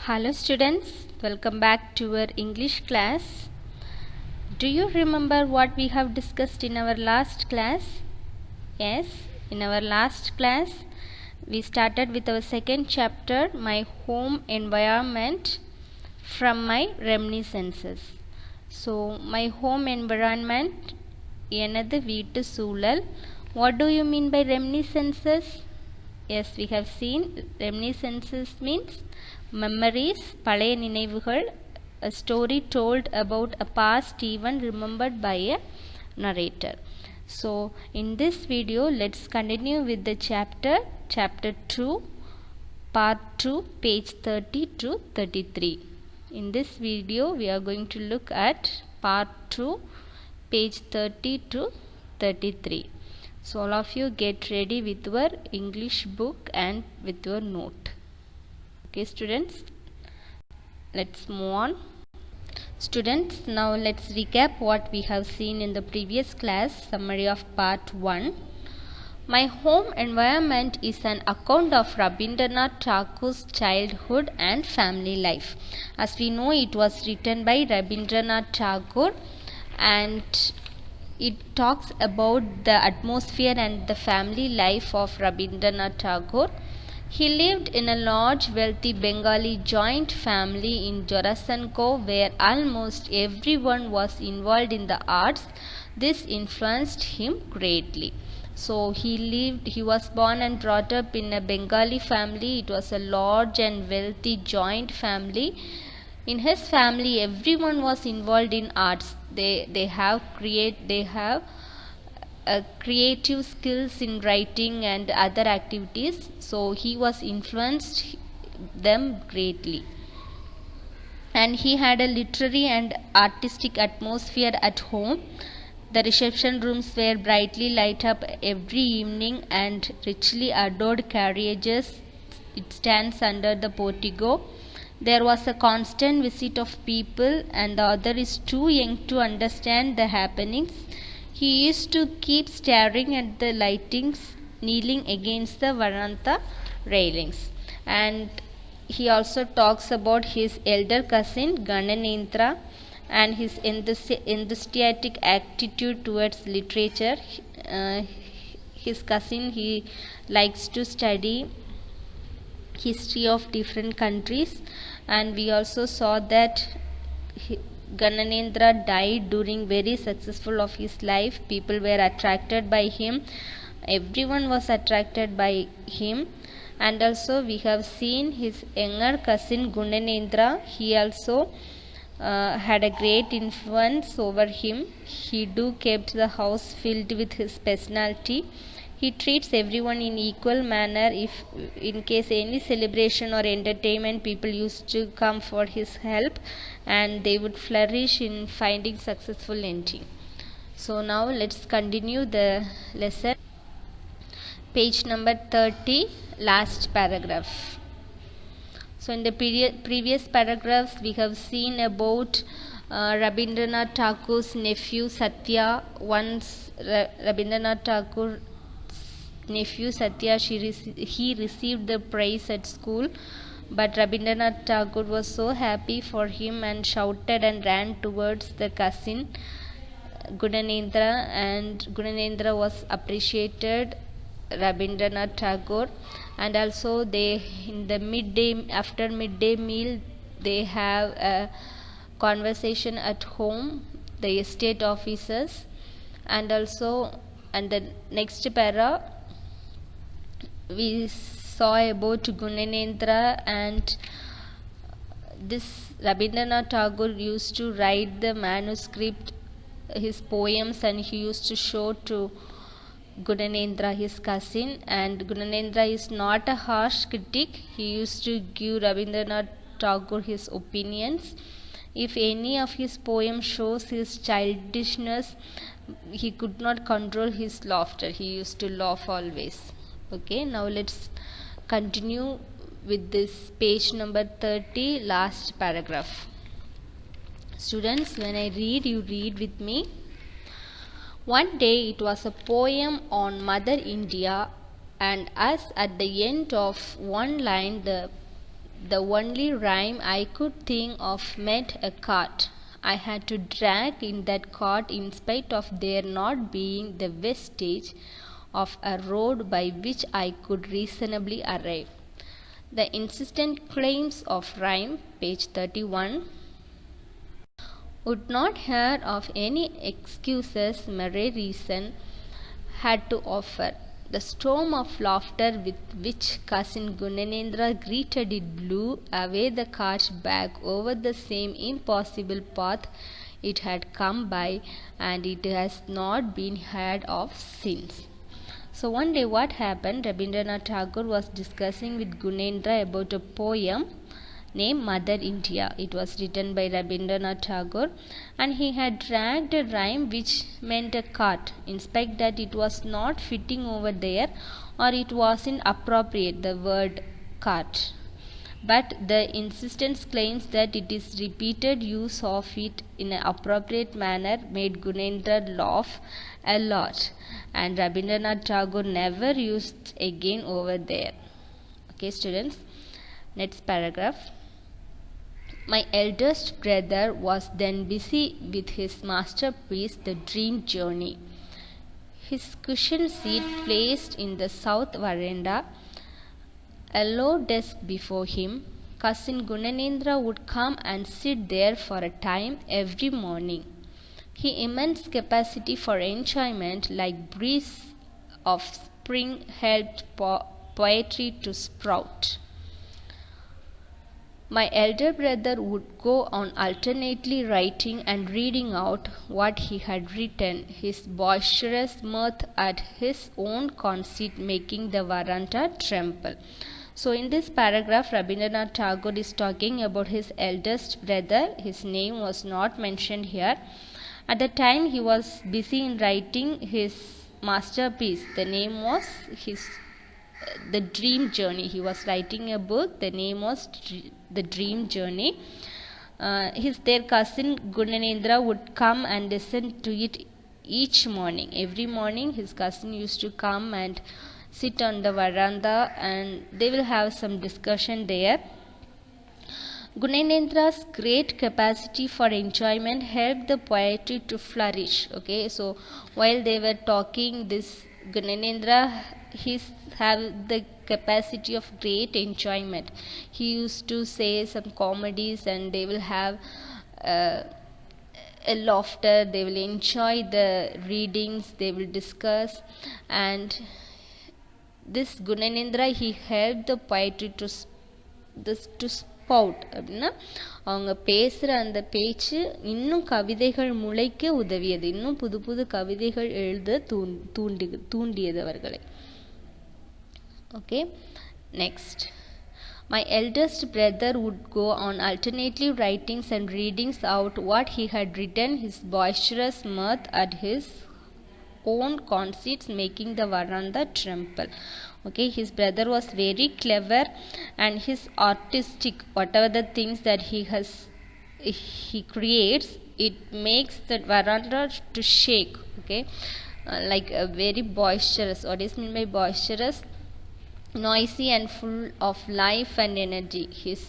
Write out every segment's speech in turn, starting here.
Hello students, welcome back to our English class. Do you remember what we have discussed in our last class? Yes, in our last class we started with our second chapter, My Home Environment from My Reminiscences. So, my home environment, எனது வீட்டு சூழல். What do you mean by reminiscences? Yes, we have seen reminiscences means memories, பழைய நினைவுகள், a story told about a past event remembered by a narrator. So, in this video, let's continue with the chapter 2, part 2, page 30 to 33. In this video, we are going to look at part 2, page 30 to 33. So all of you get ready with your English book and with your note. Okay students, let's move on. Students, now let's recap what we have seen in the previous class. Summary of part 1. My Home Environment is an account of Rabindranath Tagore's childhood and family life. As we know, it was written by Rabindranath Tagore and it talks about the atmosphere and the family life of Rabindranath Tagore. He lived in a large, wealthy Bengali joint family in Jorasanko where almost everyone was involved in the arts. This influenced him greatly. So he was born and brought up in a Bengali family. It was a large and wealthy joint family. In his family, everyone was involved in arts. They have creative skills in writing and other activities. So he was influenced them greatly. And he had a literary and artistic atmosphere at home. The reception rooms were brightly lit up every evening and richly adorned carriages. It stands under the portico. There was a constant visit of people and the other is too young to understand the happenings. He used to keep staring at the lightings, kneeling against the veranda railings. And he also talks about his elder cousin Gananendra and his enthusiastic attitude towards literature. His cousin, he likes to study history of different countries, and we also saw that Gananendra died during very successful of his life. People were attracted by him. Everyone was attracted by him. And also we have seen his younger cousin Gunanendra. He also had a great influence over him. He kept the house filled with his personality. He treats everyone in equal manner. If in case any celebration or entertainment, people used to come for his help and they would flourish in finding successful ending. So now let's continue the lesson. Page number 30, last paragraph. So in the previous paragraphs we have seen about Rabindranath Tagore's nephew Satya. Once Rabindranath Tagore nephew Satya, he received the prize at school, but Rabindranath Tagore was so happy for him and shouted and ran towards the cousin Gunanendra, and Gunanendra was appreciated Rabindranath Tagore. And also they after midday meal they have a conversation at home, the estate officers. And also and the next para we saw about Gunanendra, and this Rabindranath Tagore used to write the manuscript, his poems, and he used to show to Gunanendra, his cousin. And Gunanendra is not a harsh critic. He used to give Rabindranath Tagore his opinions. If any of his poems shows his childishness, he could not control his laughter. He used to laugh always. Okay, now let's continue with this page number 30, last paragraph. Students, when I read, you read with me. One day it was a poem on Mother India, and as at the end of one line the The only rhyme I could think of meant a cart. I had to drag in that cart in spite of there not being the vestige of a road by which I could reasonably arrive. The insistent claims of rhyme, page 31, would not hear of any excuses mere reason had to offer. The storm of laughter with which cousin Gunanendra greeted it blew away the cart back over the same impossible path it had come by, and it has not been heard of since. So one day what happened, Rabindranath Tagore was discussing with Gunendra about a poem named Mother India. It was written by Rabindranath Tagore, and he had dragged a rhyme which meant a cart, in spite that it was not fitting over there, or it wasn't appropriate, the word cart. But the insistence claims that it is repeated use of it in an appropriate manner made Gunendra laugh a lot, and Rabindranath Tagore never used again over there. Okay, students, next paragraph. My eldest brother was then busy with his masterpiece, The Dream Journey. His cushioned seat placed in the south veranda, a low desk before him, cousin Gunanendra would come and sit there for a time every morning. His immense capacity for enjoyment, like breeze of spring, helped poetry to sprout. My elder brother would go on alternately writing and reading out what he had written, his boisterous mirth at his own conceit making the veranda tremble. So in this paragraph, Rabindranath Tagore is talking about his eldest brother. His name was not mentioned here. At the time he was busy in writing his masterpiece. The name was The Dream Journey. He was writing a book. The name was The Dream Journey. Their cousin Gunanendra would come and listen to it each morning. Every morning his cousin used to come and sit on the veranda, and they will have some discussion there. Gunanendra's great capacity for enjoyment helped the poetry to flourish. Okay, so while they were talking, this Gunanendra, he have the capacity of great enjoyment. He used to say some comedies, and they will have a laughter. They will enjoy the readings. They will discuss, and this Gunanendra, he helped the poetry to spout அப்படின்னா அவங்க பேசுகிற அந்த பேச்சு இன்னும் கவிதைகள் முளைக்க உதவியது, இன்னும் புது புது கவிதைகள் எழுத தூண்டியது அவர்களை. Okay, next. My eldest brother would go on alternately writings and readings out what he had written, his boisterous mirth at his own conceits making the veranda tremble. Okay, his brother was very clever, and his artistic, whatever the things that he creates, it makes the veranda to shake. Okay, like a very boisterous. What is meant by boisterous? Noisy and full of life and energy. His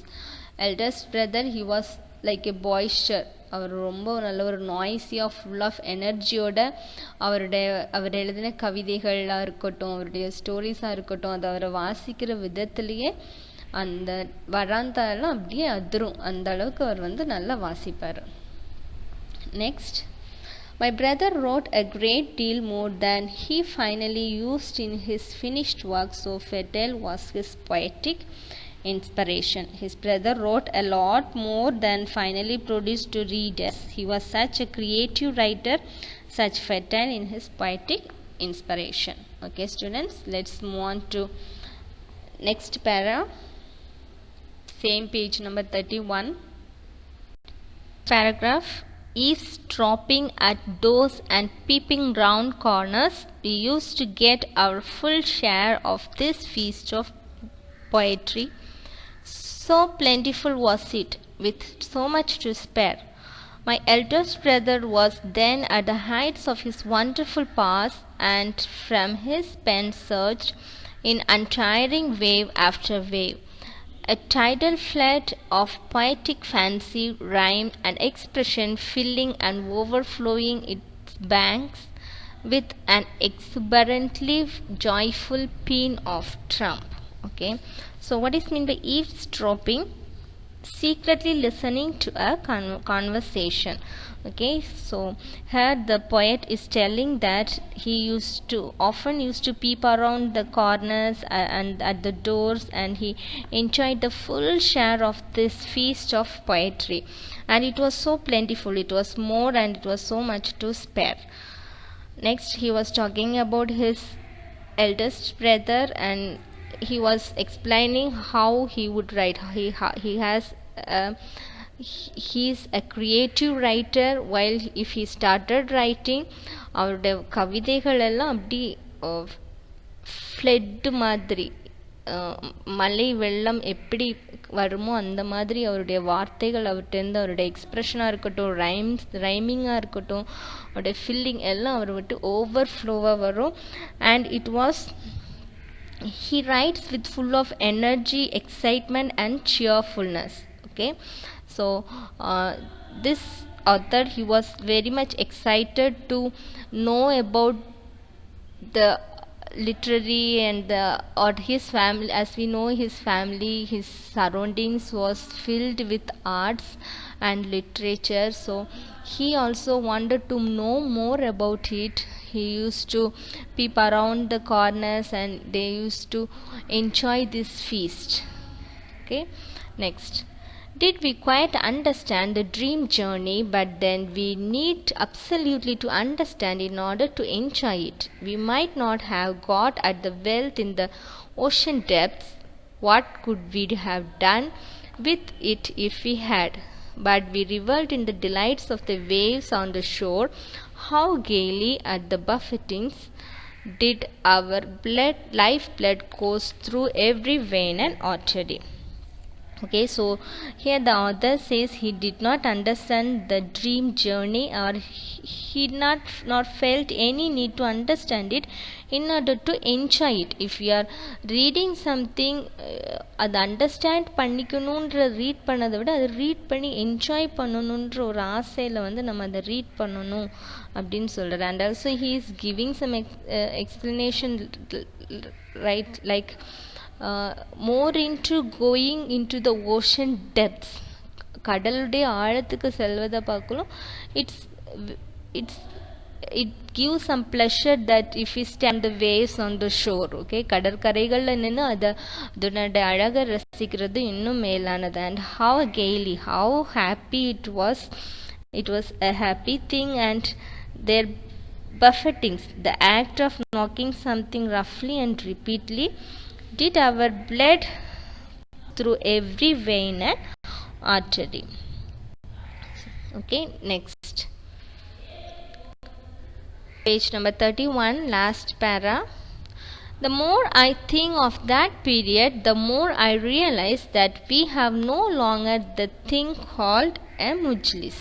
eldest brother, he was like a boister. அவர் ரொம்ப நல்ல ஒரு நாய்ஸியாக full of எனர்ஜியோட அவர் எழுதின கவிதைகளாக இருக்கட்டும், அவருடைய ஸ்டோரிஸாக இருக்கட்டும், அதை அவரை வாசிக்கிற விதத்துலேயே அந்த வராந்தாலாம் அப்படியே அதிரும். அந்த அளவுக்கு அவர் நல்லா வாசிப்பார். Next. My brother wrote a great deal more than he finally used in his finished work, so fertile was his poetic inspiration. His brother wrote a lot more than finally produced to readers. He was such a creative writer, such fertile in his poetic inspiration. Okay, students, let's move on to next para. Same page number 31. Paragraph. Eavesdropping at doors and peeping round corners, we used to get our full share of this feast of poetry. So plentiful was it, with so much to spare. My eldest brother was then at the heights of his wonderful powers, and from his pen surged in untiring wave after wave a tidal flood of poetic fancy, rhyme, and expression filling and overflowing its banks with an exuberantly joyful pin of trump. Okay, so what is mean by eavesdropping? Secretly listening to a conversation. Okay, so here the poet is telling that he often used to peep around the corners and at the doors, and he enjoyed the full share of this feast of poetry, and it was so plentiful, it was more, and it was so much to spare. Next, he was talking about his eldest brother, and he was explaining how he would write. He has he's a creative writer. While if he started writing, அவருடைய கவிதைகள் எல்லாம் அப்படி flood மாதிரி, மலை வெள்ளம் எப்படி வருமோ அந்த மாதிரி அவருடைய வார்த்தைகள் அவர்கிட்டருந்து, அவருடைய எக்ஸ்ப்ரெஷனாக இருக்கட்டும், ரைமிங்காக இருக்கட்டும், அவருடைய ஃபில்லிங் எல்லாம் அவர் விட்டு ஓவர் ஃப்ளோவாக வரும். And it was he writes with full of energy, excitement, and cheerfulness. Okay, so this author, he was very much excited to know about the literary and the or his family. As we know, his family, his surroundings was filled with arts and literature, so he also wanted to know more about it. He used to peep around the corners and they used to enjoy this feast. Okay, next, did we quite understand the dream journey? But then we need absolutely to understand in order to enjoy it. We might not have got at the wealth in the ocean depths. What could we have done with it if we had? But we revelled in the delights of the waves on the shore. How gaily at the buffetings did our lifeblood course through every vein and artery. Okay, so here the author says he did not understand the dream journey, or he not felt any need to understand it in order to enjoy it. If you are reading something, அது understand பண்ணிக்கணுன்ற read பண்ணதை விட அதை read பண்ணி enjoy பண்ணணுன்ற ஒரு ஆசையில் வந்து நம்ம அதை ரீட் பண்ணணும் அப்படின்னு சொல்கிறார். And also he is giving some explanation, right, like more into going into the ocean depths. கடலுடைய ஆழத்துக்கு செல்வதை பார்க்கலாம். it gives some pleasure that if we stand the waves on the shore. Okay, கடற்கரைகளில் நின்று அதனுடைய அழகை ரசிக்கிறது இன்னும் மேலானது. and how gaily, how happy it was a happy thing. and their buffetings, the act of knocking something roughly and repeatedly, did our blood through every vein and artery. Okay, next, page number 31, last para. The more I think of that period, the more I realize that we have no longer the thing called a mujlis.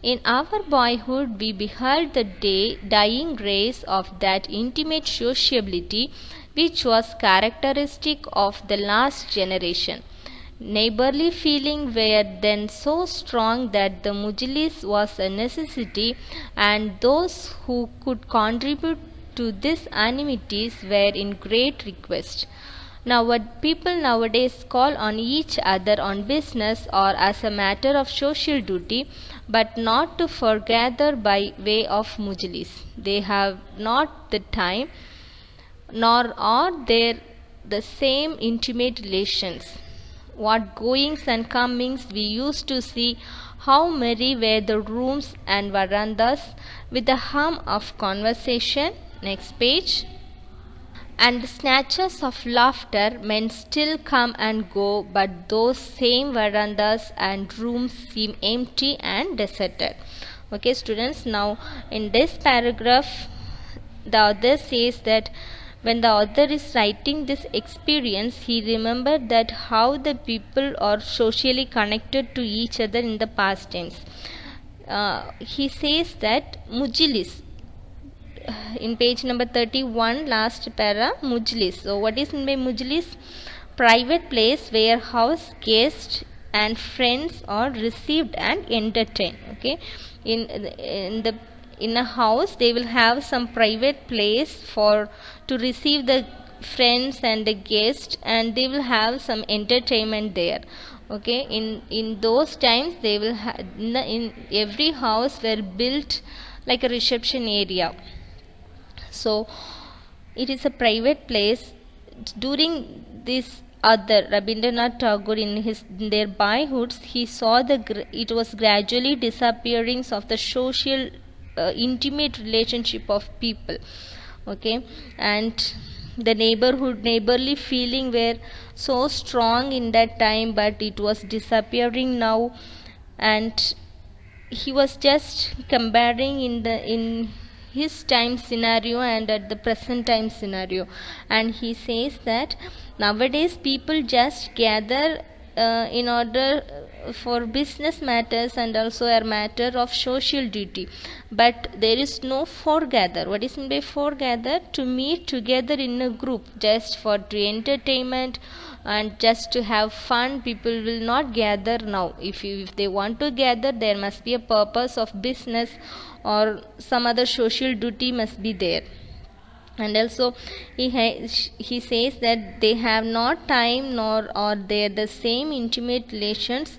In our boyhood, we beheld the dying rays of that intimate sociability which was characteristic of the last generation. Neighborly feeling were then so strong that the mujlis was a necessity, and those who could contribute to these amenities were in great request. Now what people nowadays call on each other on business or as a matter of social duty, but not to foregather by way of mujlis. They have not the time, nor are there the same intimate relations. What goings and comings we used to see, how merry were the rooms and verandas with the hum of conversation. Next page. And snatches of laughter men still come and go, but those same verandas and rooms seem empty and deserted. Okay, students, now in this paragraph the author says that when the author is writing this experience, he remembered that how the people are socially connected to each other in the past tense. He says that mujlis, in page number 31, last para, mujlis. So what is meant by mujlis? private place where house guests and friends are received and entertained. Okay, in a house they will have some private place for to receive the friends and the guests, and they will have some entertainment there. Okay, in those times they will in every house were built like a reception area. So it is a private place. During this other Rabindranath Tagore in their boyhoods, he saw it was gradually disappearing of the social intimate relationship of people. Okay, and the neighborly feeling were so strong in that time, but it was disappearing now. And he was just comparing in his time scenario and at the present time scenario, and he says that nowadays people just gather in order for business matters and also a matter of social duty, but there is no foregather. What is meant by foregather? To meet together in a group just for to entertainment and just to have fun. People will not gather now. If they want to gather, there must be a purpose of business or some other social duty must be there. And also he says that they have not time nor are there the same intimate relations.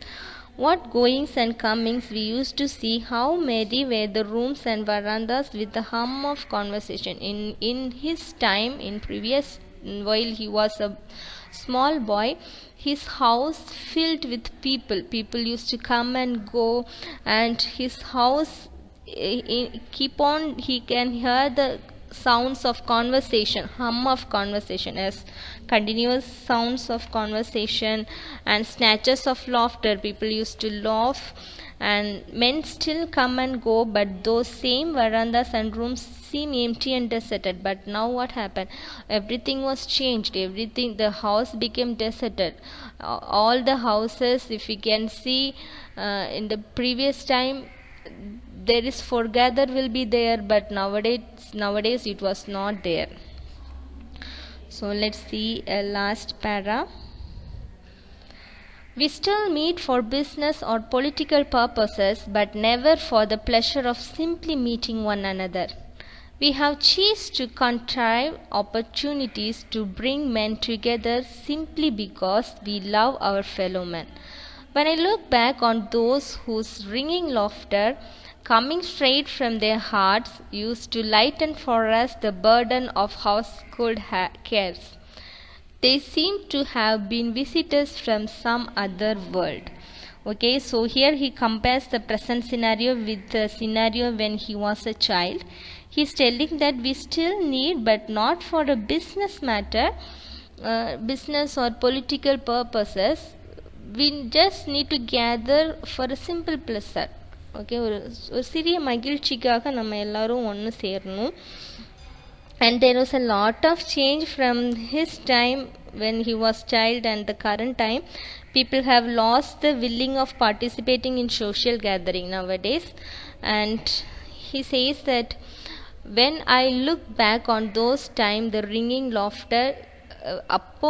What goings and comings, we used to see how merry were the rooms and verandas with the hum of conversation. In his time, in previous, while he was a small boy, his house filled with people. People used to come and go, and his house he can hear the sounds of conversation, hum of conversation, as continuous sounds of conversation and snatches of laughter. People used to laugh, and men still come and go, but those same verandas and rooms seem empty and deserted. But now what happened? Everything was changed. The house became deserted. All the houses, if we can see in the previous time, there is foregather will be there, but nowadays it was not there. So let's see a last para. We still meet for business or political purposes, but never for the pleasure of simply meeting one another. We have ceased to contrive opportunities to bring men together simply because we love our fellow men. When I look back on those whose ringing laughter, coming straight from their hearts, used to lighten for us the burden of household cares, they seem to have been visitors from some other world. Okay, so here he compares the present scenario with the scenario when he was a child. He is telling that we still need, but not for a business matter, business or political purposes. We just need to gather for a simple pleasure. Okay, ஒரு சிறிய மகிழ்ச்சிக்காக நம்ம எல்லாரும் ஒன்று சேரணும். And there was a lot of change from his time when he was child and the current time. People have lost the willing of participating in social gathering nowadays. And he says that when I look back on those time, the ringing laughter, அப்போ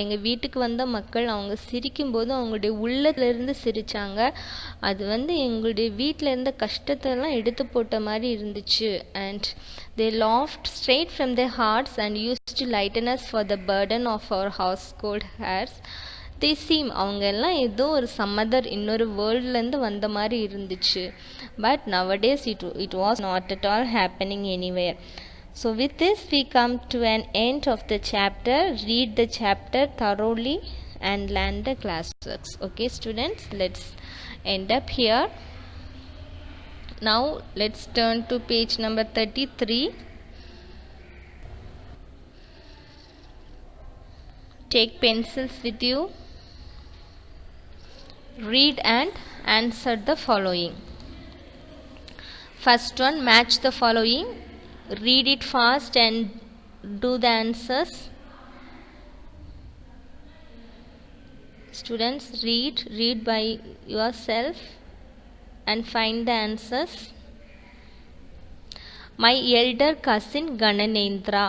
எங்கள் வீட்டுக்கு வந்த மக்கள் அவங்க சிரிக்கும்போது அவங்களுடைய உள்ளத்திலிருந்து சிரித்தாங்க. அது எங்களுடைய வீட்டில் இருந்த கஷ்டத்தெல்லாம் எடுத்து போட்ட மாதிரி இருந்துச்சு. And they laughed straight from their hearts and used to lighten us for the burden of our household cares. They seem அவங்க எல்லாம் ஏதோ ஒரு சம்மதர் இன்னொரு வேர்ல்ட்லேருந்து வந்த மாதிரி இருந்துச்சு. But nowadays it was not at all happening anywhere. So with this we come to an end of the chapter. Read the chapter thoroughly and learn the classworks. Okay students, let's end up here. Now let's turn to page number 33. Take pencils with you. Read and answer the following. First one, match the following. Read it fast and do the answers. Students, read by yourself and find the answers. My elder cousin Gananendra.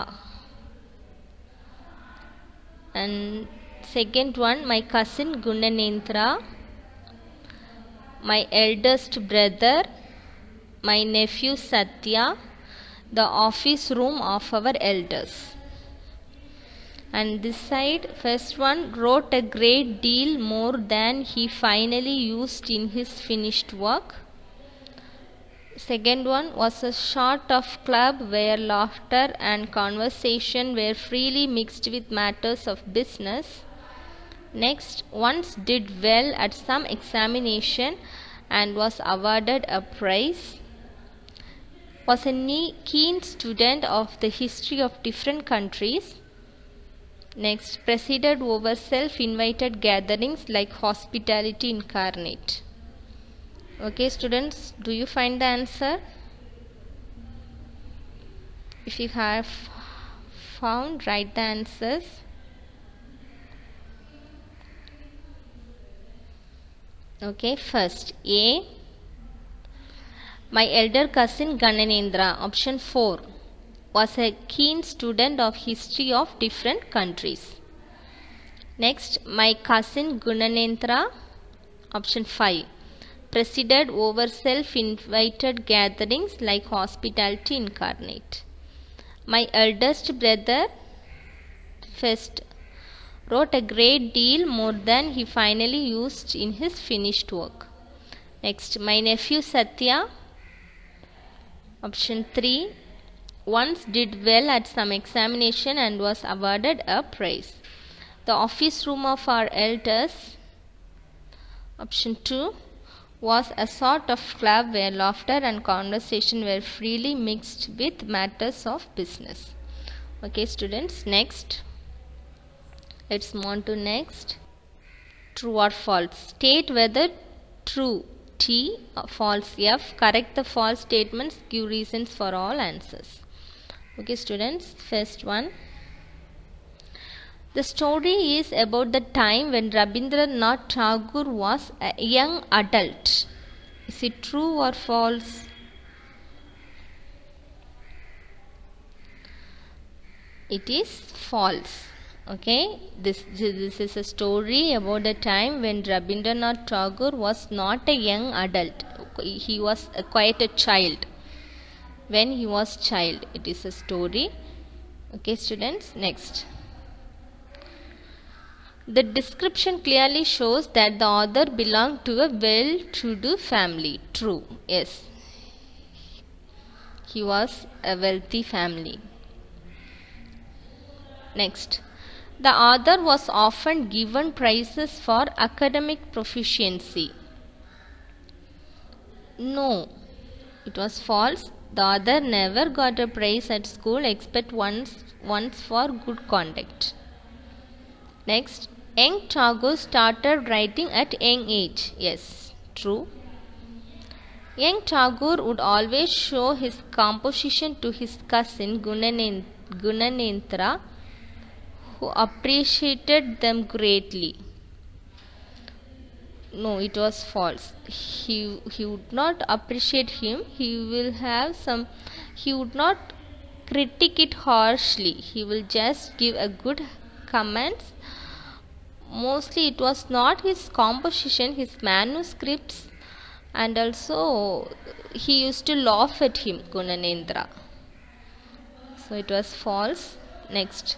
And Second one, my cousin Gunanendra, my eldest brother, my nephew Satya, the office room of our elders. And this side, first one, wrote a great deal more than he finally used in his finished work. Second one was a sort of club where laughter and conversation were freely mixed with matters of business. Next, once did well at some examination and was awarded a prize. Was a keen student of the history of different countries. Next, presided over self-invited gatherings like hospitality incarnate. Okay, students, do you find the answer? If you have found, write the answers. Okay, first, A. My elder cousin Gunanendra, option 4, was a keen student of history of different countries. Next, my cousin Gunanendra, option 5, presided over self-invited gatherings like hospitality incarnate. My eldest brother, first, wrote a great deal more than he finally used in his finished work. Next, my nephew Satya, option 3, once did well at some examination and was awarded a prize. The office room of our elders, option 2, was a sort of club where laughter and conversation were freely mixed with matters of business. Okay, students, next. Let's move on to next. True or false. State whether true T or false F. Correct the false statements. Give reasons for all answers. Okay, students, first one. The story is about the time when Rabindranath Tagore was a young adult. Is it true or false? It is false. Okay, this is a story about the time when Rabindranath Tagore was not a young adult. He was quite a child. When he was child, it is a story. Okay, students, next. The description clearly shows that the author belonged to a well-to-do family. True. Yes. He was a wealthy family. Next. The author was often given prizes for academic proficiency. No. It was false. The author never got a prize at school except once for good conduct. Next. Young Tagore started writing at young age. Yes, true. Young Tagore would always show his composition to his cousin Gunanendra, who appreciated them greatly. No, it was false. He would not appreciate him. He would not critique it harshly. He will just give a good comments. Mostly it was not his composition, his manuscripts, and also he used to laugh at him, Gunanendra. So it was false. Next.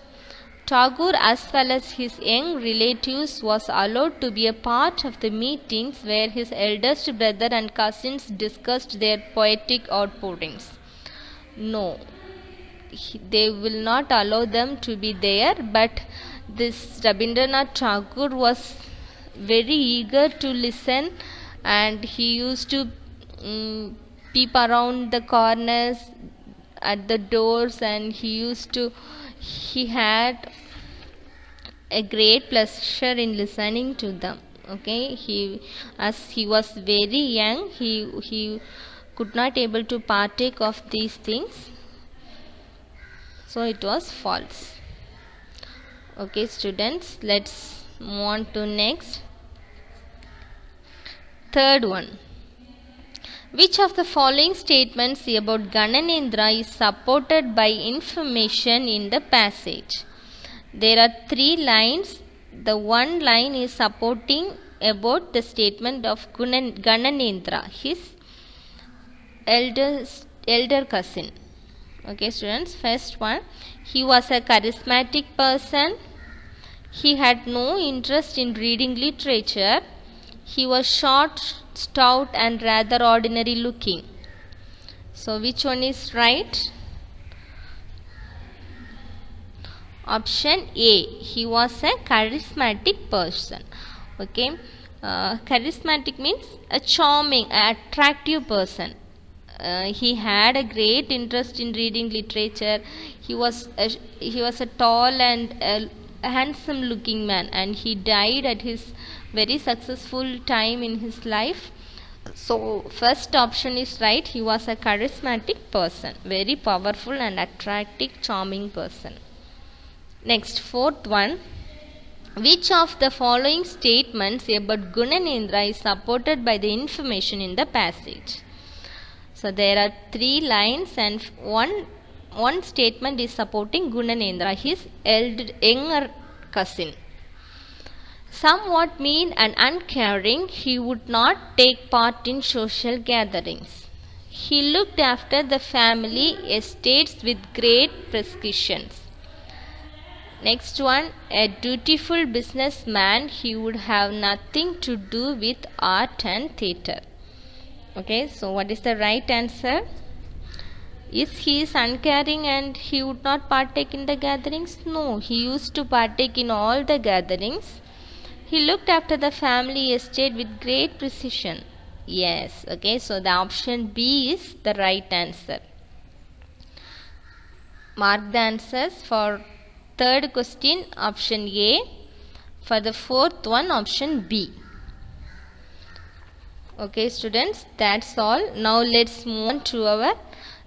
Tagore as well as his young relatives was allowed to be a part of the meetings where his eldest brother and cousins discussed their poetic outpourings. No, they will not allow them to be there, but this Rabindranath Tagore was very eager to listen, and he used to peep around the corners at the doors, and he had a great pleasure in listening to them. Okay, as he was very young, he could not able to partake of these things, so it was false. Okay, students, let's move on to next. Third one. Which of the following statements about Gunanendra is supported by information in the passage? There are 3 lines the one line is supporting about the statement of Gananendra, his elder cousin. Okay, students, first one, he was a charismatic person. He had no interest in reading literature. He was short, stout, and rather ordinary looking. So, which one is right? Option A. He was a charismatic person. Okay, charismatic means a charming, attractive person. He had a great interest in reading literature. He was a tall and handsome looking man, and he died at his very successful time in his life. So first option is right. He was a charismatic person, very powerful and attractive, charming person. Next, fourth one. Which of the following statements about Gananendra is supported by the information in the passage? So there are 3 lines and one statement is supporting Gananendra, his younger cousin. Somewhat mean and uncaring, he would not take part in social gatherings. He looked after the family estates with great precision. Next one, a dutiful businessman, he would have nothing to do with art and theatre. Okay, so what is the right answer? Is he uncaring and he would not partake in the gatherings? No, he used to partake in all the gatherings. He looked after the family estate with great precision. Yes, okay, so the option B is the right answer. Mark the answers for third question, option A. For the fourth one, option B. Okay, students, that's all. Now let's move on to our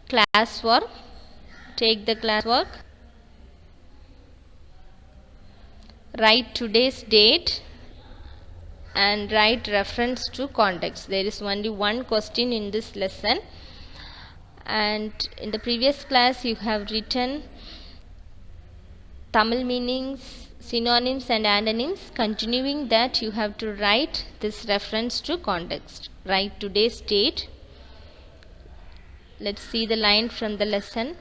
classwork. Take the classwork. Write today's date and write reference to context. There is only one question in this lesson, and in the previous class you have written Tamil meanings, synonyms and antonyms. Continuing that, you have to write this reference to context. Write today's date. Let's see the line from the lesson.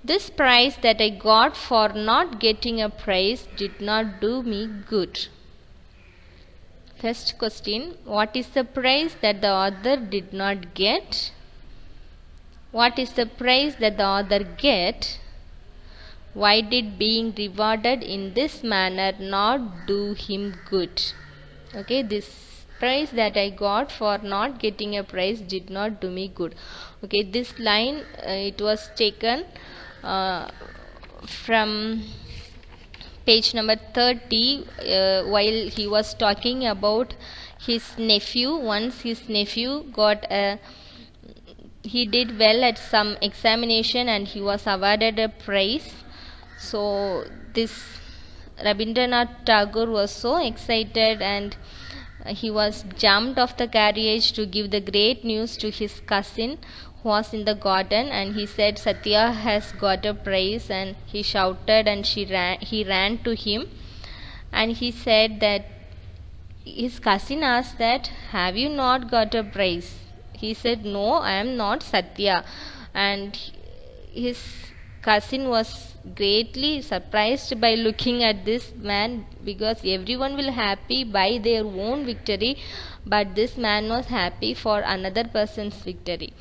This prize that I got for not getting a prize did not do me good. First question, what is the prize that the author did not get? What is the prize that the author get? Why did being rewarded in this manner not do him good? Okay, this prize that I got for not getting a prize did not do me good. Okay, this line it was taken from page number 30 while he was talking about his nephew. Once his nephew he did well at some examination and he was awarded a prize. So this Rabindranath Tagore was so excited and he was jumped off the carriage to give the great news to his cousin who was in the garden, and he said Satya has got a prize, and he shouted and he ran to him, and he said that his cousin asked that, have you not got a prize? He said, no, I am not Satya. And his cousin was greatly surprised by looking at this man, because everyone will happy by their own victory, but this man was happy for another person's victory.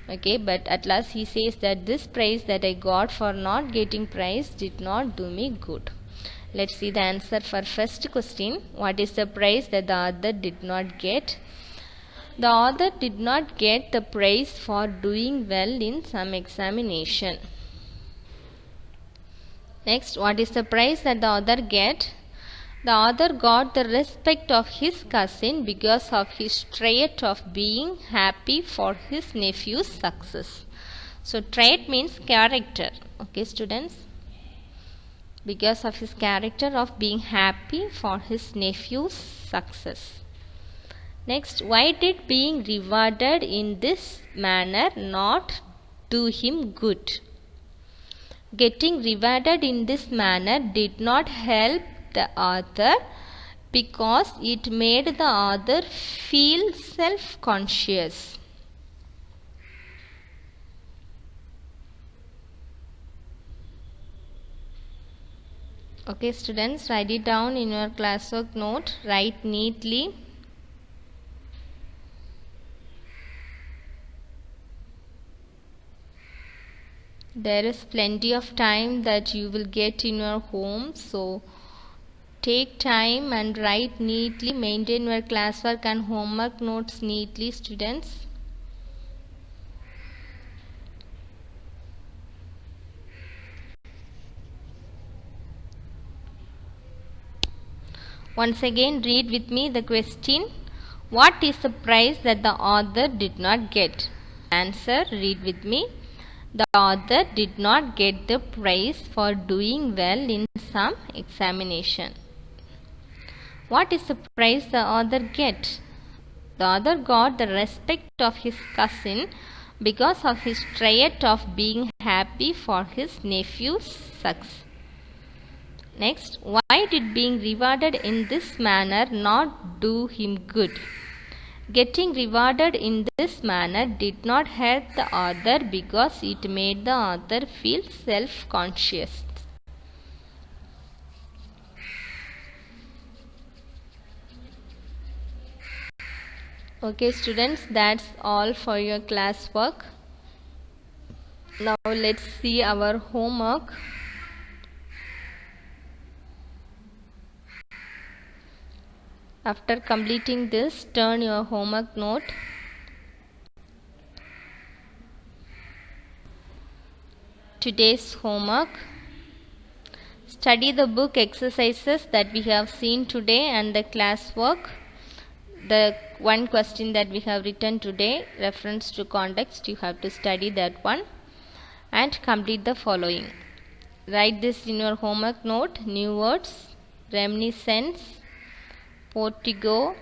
Okay, but at last he says that this prize that I got for not getting prize did not do me good. Let's see the answer for first question. What is the prize that the author did not get? The author did not get the prize for doing well in some examination. Next, what is the prize that the author get? The author got the respect of his cousin because of his trait of being happy for his nephew's success. So trait means character. Okay, students? Because of his character of being happy for his nephew's success. Next, why did being rewarded in this manner not do him good? Getting rewarded in this manner did not help the author because it made the author feel self-conscious. Okay students, write it down in your classwork note. Write neatly. There is plenty of time that you will get in your home, so take time and write neatly. Maintain your classwork and homework notes neatly, students. Once again, read with me the question. What is the prize that the author did not get? Answer, read with me. The author did not get the prize for doing well in some examination. What is the prize the author get? The author got the respect of his cousin because of his trait of being happy for his nephew's success. Next, why did being rewarded in this manner not do him good? Getting rewarded in this manner did not help the author because it made the author feel self-conscious. Okay students, that's all for your classwork. Now let's see our homework. After completing this, turn your homework note. Today's homework. Study the book exercises that we have seen today and the classwork. The one question that we have written today, reference to context, you have to study that one and complete the following. Write this in your homework note. New words, reminiscence, portico,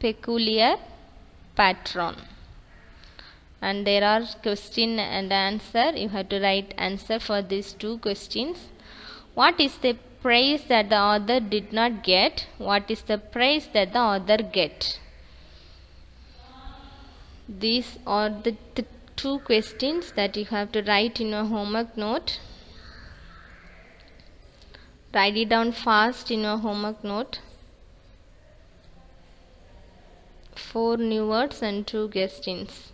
peculiar, patron. And there are question and answer. You have to write answer for these two questions. What is the prize that the author did not get? What is the prize that the author get? These are the two questions that you have to write in your homework note. Write it down fast in your homework note. 4 new words and 2 questions.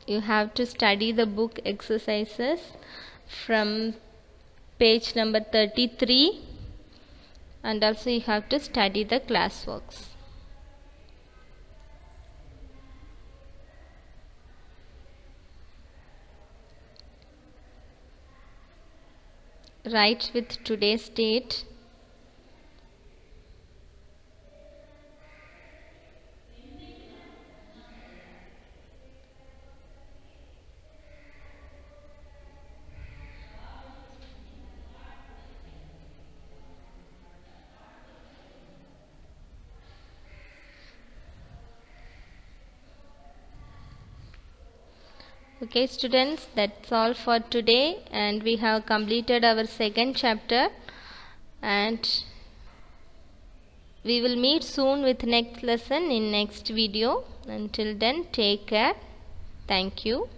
You have to study the book exercises from page number 33 and also you have to study the classworks. Write with today's date. Okay students, that's all for today and we have completed our second chapter and we will meet soon with next lesson in next video. Until then, take care. Thank you.